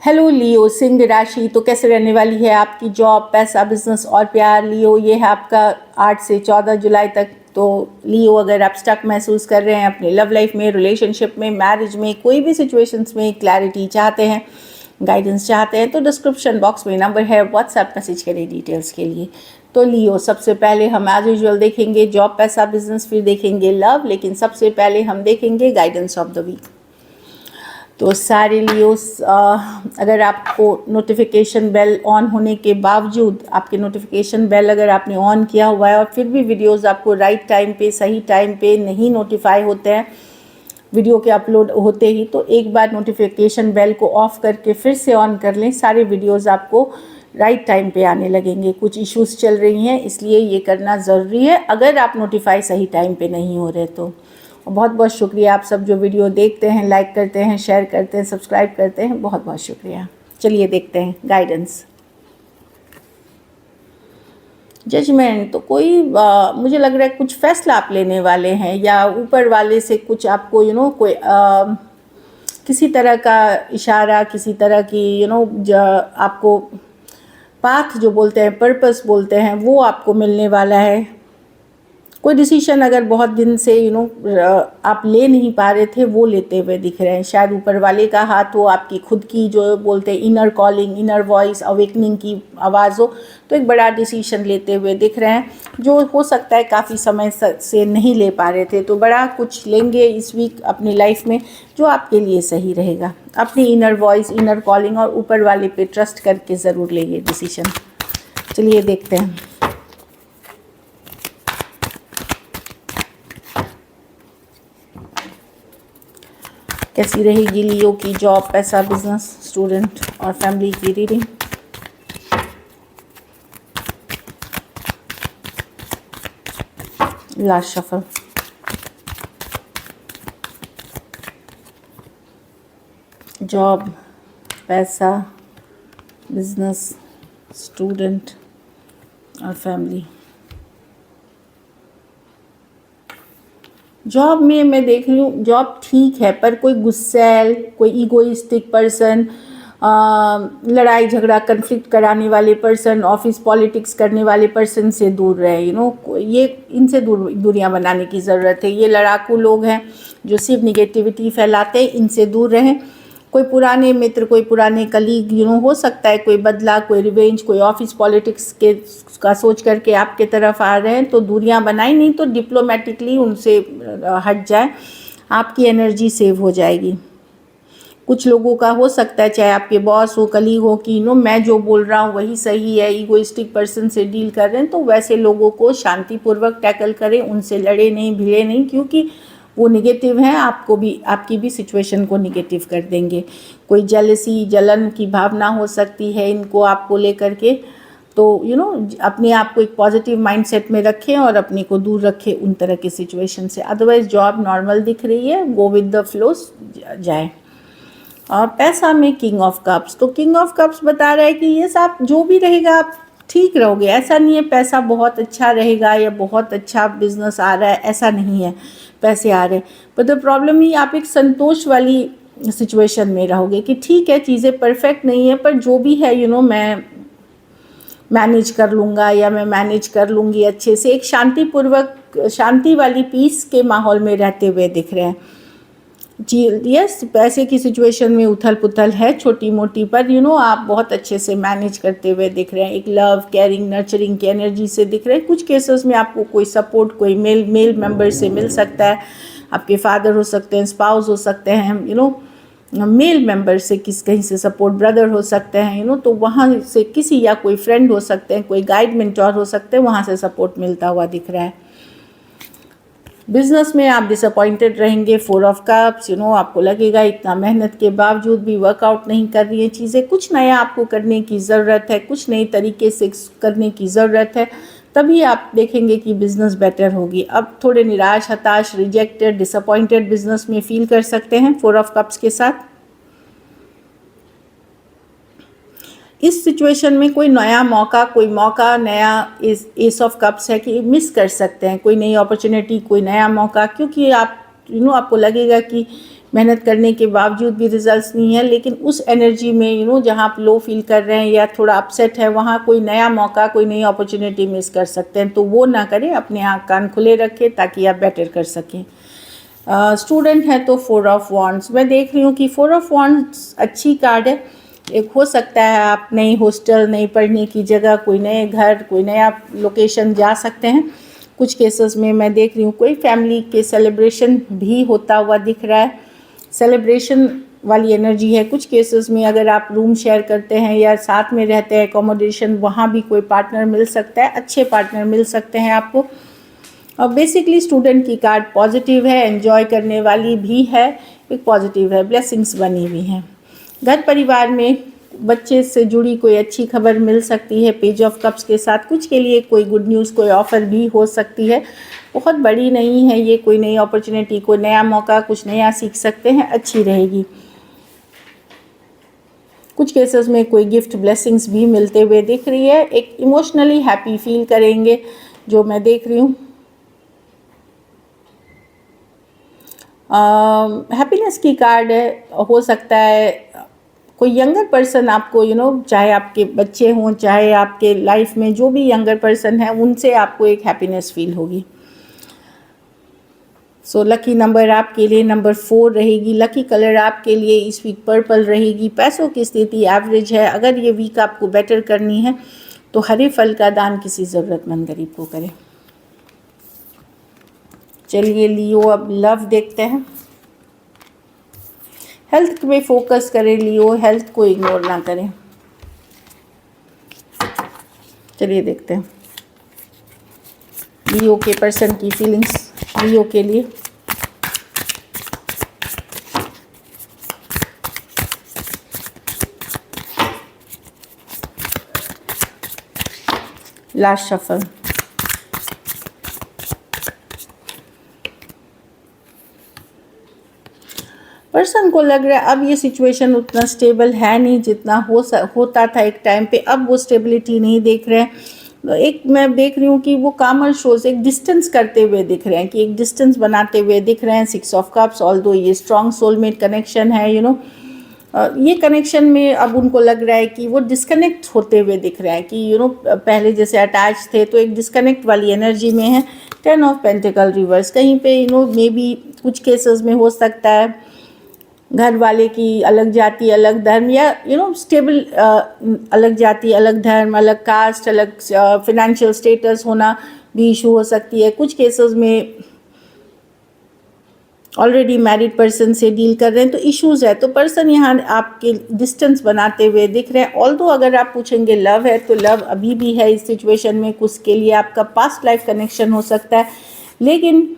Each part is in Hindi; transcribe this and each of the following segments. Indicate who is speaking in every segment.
Speaker 1: हेलो लियो, सिंह राशि। तो कैसे रहने वाली है आपकी जॉब, पैसा, बिजनेस और प्यार। लियो, ये है आपका 8 से 14 जुलाई तक। तो लियो, अगर आप स्टक महसूस कर रहे हैं अपनी लव लाइफ में, रिलेशनशिप में, मैरिज में, कोई भी सिचुएशंस में क्लैरिटी चाहते हैं, गाइडेंस चाहते हैं, तो डिस्क्रिप्शन बॉक्स में नंबर है, व्हाट्सएप मैसेज करें डिटेल्स के लिए। तो लियो, सबसे पहले हम एज यूजुअल देखेंगे जॉब, पैसा, बिजनेस, फिर देखेंगे लव, लेकिन सबसे पहले हम देखेंगे गाइडेंस ऑफ द वीक। तो सारे लियोस, अगर आपको नोटिफिकेशन बेल ऑन होने के बावजूद, आपके नोटिफिकेशन बेल अगर आपने ऑन किया हुआ है और फिर भी वीडियोस आपको राइट टाइम पे, सही टाइम पे नहीं नोटिफाई होते हैं वीडियो के अपलोड होते ही, तो एक बार नोटिफिकेशन बेल को ऑफ करके फिर से ऑन कर लें। सारे वीडियोस आपको राइट टाइम पे आने लगेंगे। कुछ इश्यूज चल रही हैं, इसलिए ये करना ज़रूरी है अगर आप नोटिफाई सही टाइम पे नहीं हो रहे तो। बहुत बहुत शुक्रिया आप सब जो वीडियो देखते हैं, लाइक करते हैं, शेयर करते हैं, सब्सक्राइब करते हैं, बहुत बहुत शुक्रिया। चलिए देखते हैं गाइडेंस। जजमेंट, तो कोई मुझे लग रहा है कुछ फैसला आप लेने वाले हैं, या ऊपर वाले से कुछ आपको कोई किसी तरह का इशारा, किसी तरह की आपको पाथ जो बोलते हैं, पर्पस बोलते हैं, वो आपको मिलने वाला है। कोई डिसीजन अगर बहुत दिन से आप ले नहीं पा रहे थे, वो लेते हुए दिख रहे हैं। शायद ऊपर वाले का हाथ हो, आपकी खुद की जो बोलते हैं inner calling, inner voice, awakening की आवाज़ हो, तो एक बड़ा डिसीजन लेते हुए दिख रहे हैं, जो हो सकता है काफ़ी समय से नहीं ले पा रहे थे। तो बड़ा कुछ लेंगे इस वीक अपनी लाइफ में जो आपके लिए सही रहेगा। अपनी इनर वॉइस, इनर कॉलिंग और ऊपर वाले पे ट्रस्ट करके ज़रूर लेंगे डिसीजन। चलिए देखते हैं। कैसी रहेगी लियो की जॉब, पैसा, बिजनेस, स्टूडेंट और फैमिली की रीडिंग। Last shuffle. जॉब, पैसा, बिजनेस, स्टूडेंट और फैमिली। जॉब में मैं देख रही हूँ जॉब ठीक है, पर कोई गुस्सैल, कोई ईगोइस्टिक पर्सन, लड़ाई झगड़ा कन्फ्लिक्ट कराने वाले पर्सन, ऑफिस पॉलिटिक्स करने वाले पर्सन से दूर रहे। ये इनसे दूरियां बनाने की ज़रूरत है। ये लड़ाकू लोग हैं जो सिर्फ निगेटिविटी फैलाते हैं, इनसे दूर रहें। कोई पुराने मित्र, कोई पुराने कलीग हो सकता है कोई बदला, कोई रिवेंज, कोई ऑफिस पॉलिटिक्स के का सोच करके आपके तरफ आ रहे हैं, तो दूरियां बनाई, नहीं तो डिप्लोमेटिकली उनसे हट जाए, आपकी एनर्जी सेव हो जाएगी। कुछ लोगों का हो सकता है, चाहे आपके बॉस हो, कलीग हो, कि मैं जो बोल रहा हूँ वही सही है, ईगोइस्टिक पर्सन से डील कर रहे हैं, तो वैसे लोगों को शांतिपूर्वक टैकल करें, उनसे लड़े नहीं, भिड़े नहीं, क्योंकि वो निगेटिव हैं, आपको भी, आपकी भी सिचुएशन को निगेटिव कर देंगे। कोई जेलसी, जलन की भावना हो सकती है इनको आपको लेकर के, तो अपने आप को एक पॉजिटिव माइंडसेट में रखें और अपने को दूर रखें उन तरह की सिचुएशन से। अदरवाइज जॉब नॉर्मल दिख रही है, गो विद द फ्लो जाए। और पैसा में किंग ऑफ कप्स, तो किंग ऑफ कप्स बता रहा है कि ये सब जो भी रहेगा आप ठीक रहोगे। ऐसा नहीं है पैसा बहुत अच्छा रहेगा या बहुत अच्छा बिजनेस आ रहा है, ऐसा नहीं है। पैसे आ रहे हैं, पर द प्रॉब्लम ही आप एक संतोष वाली सिचुएशन में रहोगे कि ठीक है, चीज़ें परफेक्ट नहीं है, पर जो भी है मैं मैनेज कर लूँगा या मैं मैनेज कर लूँगी अच्छे से। एक शांतिपूर्वक, शांति वाली पीस के माहौल में रहते हुए दिख रहे हैं जी। यस, पैसे की सिचुएशन में उथल पुथल है छोटी मोटी, पर आप बहुत अच्छे से मैनेज करते हुए दिख रहे हैं। एक लव, केयरिंग, नर्चरिंग की एनर्जी से दिख रहे हैं। कुछ केसेस में आपको कोई सपोर्ट, कोई मेल मेंबर से मिल सकता है। आपके फादर हो सकते हैं, स्पाउस हो सकते हैं, मेल मेंबर से कहीं से सपोर्ट, ब्रदर हो सकते हैं, तो वहाँ से किसी, या कोई फ्रेंड हो सकते हैं, कोई गाइड मेंटोर हो सकते हैं, वहाँ से सपोर्ट मिलता हुआ दिख रहा है। बिजनेस में आप डिसअपॉइंटेड रहेंगे, 4 ऑफ कप्स, आपको लगेगा इतना मेहनत के बावजूद भी वर्कआउट नहीं कर रही है चीज़ें। कुछ नया आपको करने की ज़रूरत है, कुछ नई तरीके से करने की ज़रूरत है, तभी आप देखेंगे कि बिज़नेस बेटर होगी। अब थोड़े निराश, हताश, रिजेक्टेड, डिसअपॉइंटेड बिजनेस में फील कर सकते हैं 4 ऑफ कप्स के साथ। इस सिचुएशन में कोई नया मौका, कोई मौका नया, एस ऑफ कप्स है कि मिस कर सकते हैं कोई नई अपॉर्चुनिटी, कोई नया मौका, क्योंकि आप आपको लगेगा कि मेहनत करने के बावजूद भी रिजल्ट्स नहीं है, लेकिन उस एनर्जी में जहाँ आप लो फील कर रहे हैं या थोड़ा अपसेट है, वहाँ कोई नया मौका, कोई नई अपॉर्चुनिटी मिस कर सकते हैं। तो वो ना करें, अपने आँख कान खुले रखें ताकि आप बेटर कर सकें। स्टूडेंट है तो 4 ऑफ वॉन्ड्स मैं देख रही हूँ कि 4 ऑफ वॉन्ड्स अच्छी कार्ड है। एक हो सकता है आप नई हॉस्टल, नई पढ़ने की जगह, कोई नए घर, कोई नया लोकेशन जा सकते हैं। कुछ केसेस में मैं देख रही हूँ कोई फैमिली के सेलिब्रेशन भी होता हुआ दिख रहा है, सेलिब्रेशन वाली एनर्जी है। कुछ केसेस में अगर आप रूम शेयर करते हैं या साथ में रहते हैं, एकोमोडेशन, वहाँ भी कोई पार्टनर मिल सकता है, अच्छे पार्टनर मिल सकते हैं आपको। और बेसिकली स्टूडेंट की कार्ड पॉजिटिव है, एंजॉय करने वाली भी है, एक पॉजिटिव है, ब्लेसिंग्स बनी हुई हैं। घर परिवार में बच्चे से जुड़ी कोई अच्छी खबर मिल सकती है पेज ऑफ कप्स के साथ। कुछ के लिए कोई गुड न्यूज़, कोई ऑफ़र भी हो सकती है, बहुत बड़ी नहीं है ये, कोई नई अपॉर्चुनिटी, कोई नया मौका, कुछ नया सीख सकते हैं, अच्छी रहेगी। कुछ केसेस में कोई गिफ्ट, ब्लेसिंग्स भी मिलते हुए दिख रही है। एक इमोशनली हैप्पी फील करेंगे जो मैं देख रही हूँ। हैप्पीनेस की कार्ड है। हो सकता है कोई यंगर पर्सन आपको चाहे आपके बच्चे हों, चाहे आपके लाइफ में जो भी यंगर पर्सन है, उनसे आपको एक हैप्पीनेस फील होगी। सो लकी नंबर आपके लिए नंबर 4 रहेगी। लकी कलर आपके लिए इस वीक पर्पल रहेगी। पैसों की स्थिति एवरेज है। अगर ये वीक आपको बेटर करनी है तो हरे फल का दान किसी ज़रूरतमंद गरीब को करें। चलिए लियो, अब लव देखते हैं। हेल्थ में फोकस करें लियो, हेल्थ को इग्नोर ना करें। चलिए देखते हैं लियो के पर्सन की फीलिंग्स लियो के लिए। Last shuffle. पर्सन को लग रहा है अब ये सिचुएशन उतना स्टेबल है नहीं जितना होता था एक टाइम पे। अब वो स्टेबिलिटी नहीं देख रहे हैं। तो एक मैं देख रही हूँ कि वो कामर शोज एक डिस्टेंस करते हुए दिख रहे हैं, कि एक डिस्टेंस बनाते हुए दिख रहे हैं। 6 ऑफ कप्स, ऑल्दो ये स्ट्रॉन्ग सोलमेट कनेक्शन है, ये कनेक्शन में अब उनको लग रहा है कि वो डिस्कनेक्ट होते हुए दिख रहे हैं, कि पहले जैसे अटैच थे तो एक डिस्कनेक्ट वाली एनर्जी में है। 10 ऑफ पेंटिकल रिवर्स, कहीं पे मे बी कुछ केसेस में हो सकता है घर वाले की अलग जाति, अलग धर्म, या स्टेबल अलग जाति, अलग धर्म, अलग कास्ट, अलग फिनेंशियल स्टेटस होना भी इशू हो सकती है। कुछ केसेस में ऑलरेडी मैरिड पर्सन से डील कर रहे हैं तो इश्यूज है। तो पर्सन यहाँ आपके डिस्टेंस बनाते हुए दिख रहे हैं। ऑल्दो अगर आप पूछेंगे लव है तो लव अभी भी है इस सिचुएशन में। कुछ के लिए आपका पास्ट लाइफ कनेक्शन हो सकता है, लेकिन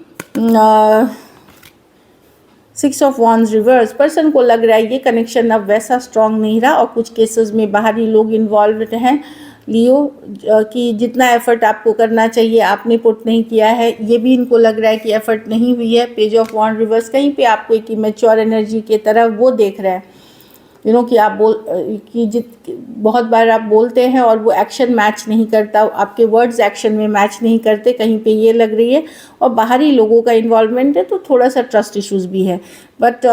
Speaker 1: 6 ऑफ वॉन्ड्स रिवर्स, पर्सन को लग रहा है ये कनेक्शन अब वैसा स्ट्रॉन्ग नहीं रहा। और कुछ केसेस में बाहरी लोग इन्वॉल्व हैं लियो, कि जितना एफर्ट आपको करना चाहिए आपने पुट नहीं किया है। ये भी इनको लग रहा है कि एफर्ट नहीं हुई है। पेज ऑफ वॉन्ड रिवर्स, कहीं पे आपको एक मैच्योर एनर्जी की तरफ वो देख रहा है, कि आप बहुत बार आप बोलते हैं और वो एक्शन मैच नहीं करता, आपके वर्ड्स एक्शन में मैच नहीं करते, कहीं पे ये लग रही है। और बाहरी लोगों का इन्वॉल्वमेंट है तो थोड़ा सा ट्रस्ट इश्यूज भी है। बट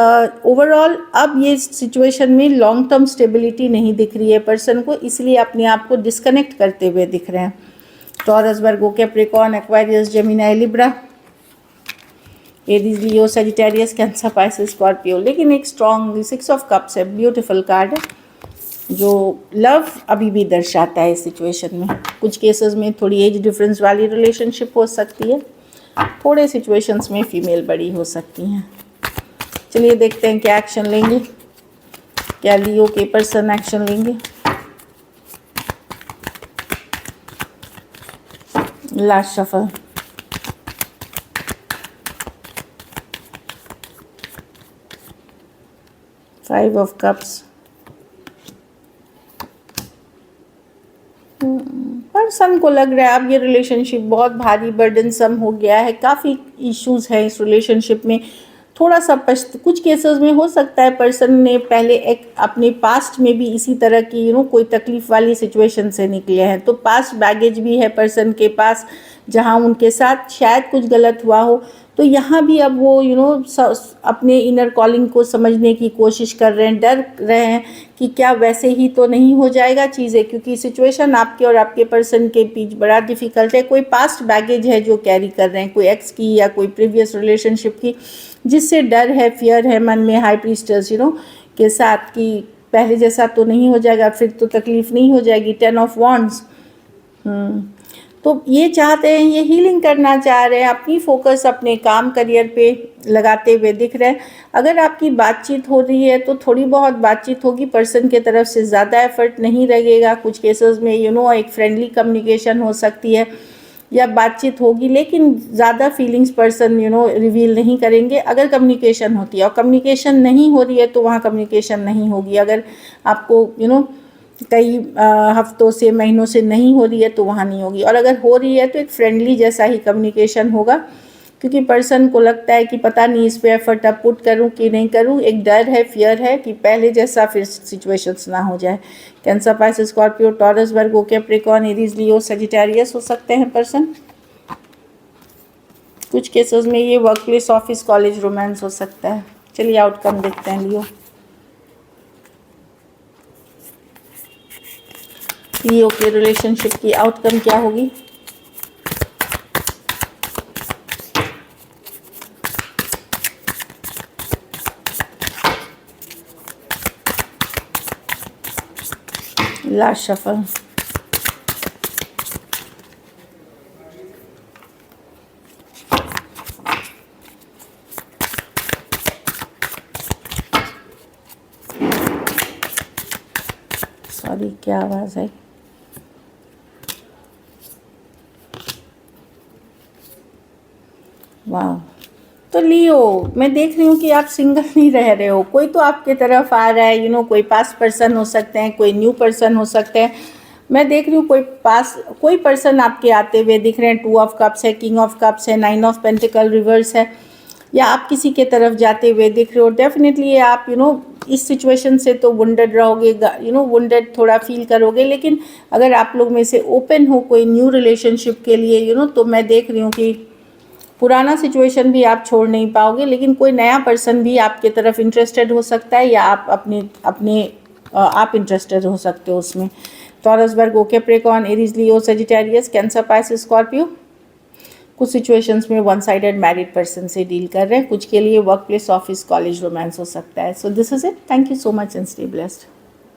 Speaker 1: ओवरऑल अब ये सिचुएशन में लॉन्ग टर्म स्टेबिलिटी नहीं दिख रही है पर्सन को, इसलिए अपने आप को डिस्कनेक्ट करते हुए दिख रहे हैं। Taurus, Virgo, Capricorn, Aquarius, Gemini, Libra, Aries, Leo, Sagittarius, Cancer, Pisces, Scorpio. लेकिन एक स्ट्रॉन्ग 6 ऑफ कप्स है, ब्यूटीफुल कार्ड है जो लव अभी भी दर्शाता है इस सिचुएशन में। कुछ केसेस में थोड़ी एज डिफरेंस वाली रिलेशनशिप हो सकती है, थोड़े सिचुएशंस में फीमेल बड़ी हो सकती हैं। चलिए देखते हैं क्या एक्शन लेंगे, क्या लियो के पर्सन एक्शन लेंगे। Last shuffle. Five of cups. Person को लग रहा है अब ये रिलेशनशिप बहुत भारी बर्डनसम हो गया है, काफ़ी इश्यूज हैं इस रिलेशनशिप में। थोड़ा सा कुछ केसेस में हो सकता है पर्सन ने पहले एक अपने पास्ट में भी इसी तरह की कोई तकलीफ वाली सिचुएशन से निकले हैं, तो पास्ट बैगेज भी है पर्सन के पास, जहां उनके साथ शायद कुछ गलत हुआ हो। तो यहाँ भी अब वो अपने इनर कॉलिंग को समझने की कोशिश कर रहे हैं, डर रहे हैं कि क्या वैसे ही तो नहीं हो जाएगा चीज़ें, क्योंकि सिचुएशन आपके और आपके पर्सन के बीच बड़ा डिफ़िकल्ट है। कोई पास्ट बैगेज है जो कैरी कर रहे हैं, कोई एक्स की या कोई प्रीवियस रिलेशनशिप की, जिससे डर है, फियर है मन में हाई प्रीस्टर्स के साथ कि पहले जैसा तो नहीं हो जाएगा, फिर तो तकलीफ़ नहीं हो जाएगी। 10 ऑफ वॉन्ड्स। तो ये चाहते हैं, ये हीलिंग करना चाह रहे हैं, अपनी फोकस अपने काम करियर पे लगाते हुए दिख रहे हैं। अगर आपकी बातचीत हो रही है तो थोड़ी बहुत बातचीत होगी, पर्सन के तरफ से ज़्यादा एफर्ट नहीं लगेगा। कुछ केसेस में एक फ्रेंडली कम्युनिकेशन हो सकती है या बातचीत होगी, लेकिन ज़्यादा फीलिंग्स पर्सन रिवील नहीं करेंगे अगर कम्युनिकेशन होती है। और कम्युनिकेशन नहीं हो रही है तो वहाँ कम्युनिकेशन नहीं होगी। अगर आपको कई हफ्तों से महीनों से नहीं हो रही है तो वहाँ नहीं होगी, और अगर हो रही है तो एक फ्रेंडली जैसा ही कम्युनिकेशन होगा, क्योंकि पर्सन को लगता है कि पता नहीं इस पे एफर्ट अब पुट करूं कि नहीं करूं। एक डर है, फियर है कि पहले जैसा फिर सिचुएशंस ना हो जाए। Cancer, Pisces, Scorpio, taurus, Virgo, Capricorn, Aries, Leo, Sagittarius हो सकते हैं पर्सन। कुछ केसेस में ये work place, office, college, romance हो सकता है। चलिए आउटकम देखते हैं लियो के रिलेशनशिप की आउटकम क्या होगी। Last shuffle. सॉरी, क्या आवाज़ है। वाह, तो लियो, मैं देख रही हूँ कि आप सिंगल नहीं रह रहे हो, कोई तो आपके तरफ आ रहा है। कोई पास्ट पर्सन हो सकते हैं, कोई न्यू पर्सन हो सकते हैं। मैं देख रही हूँ कोई पर्सन आपके आते हुए दिख रहे हैं। 2 ऑफ कप्स है, किंग ऑफ कप्स है, 9 ऑफ पेंटिकल रिवर्स है, या आप किसी के तरफ जाते हुए दिख रहे हो। डेफिनेटली आप इस सिचुएशन से तो वुंडेड रहोगे, वुंडेड थोड़ा फील करोगे, लेकिन अगर आप लोग में से ओपन हो कोई न्यू रिलेशनशिप के लिए तो मैं देख रही हूँ कि पुराना सिचुएशन भी आप छोड़ नहीं पाओगे, लेकिन कोई नया पर्सन भी आपके तरफ इंटरेस्टेड हो सकता है, या आप इंटरेस्टेड हो सकते हो उसमें। Taurus, Virgo, Capricorn, Aries, Leo, Sagittarius, Cancer, Pisces, Scorpio. कुछ सिचुएशंस में वन साइडेड मैरिड पर्सन से डील कर रहे हैं, कुछ के लिए work place, office, college, romance हो सकता है। So this is it. Thank you so much and stay blessed.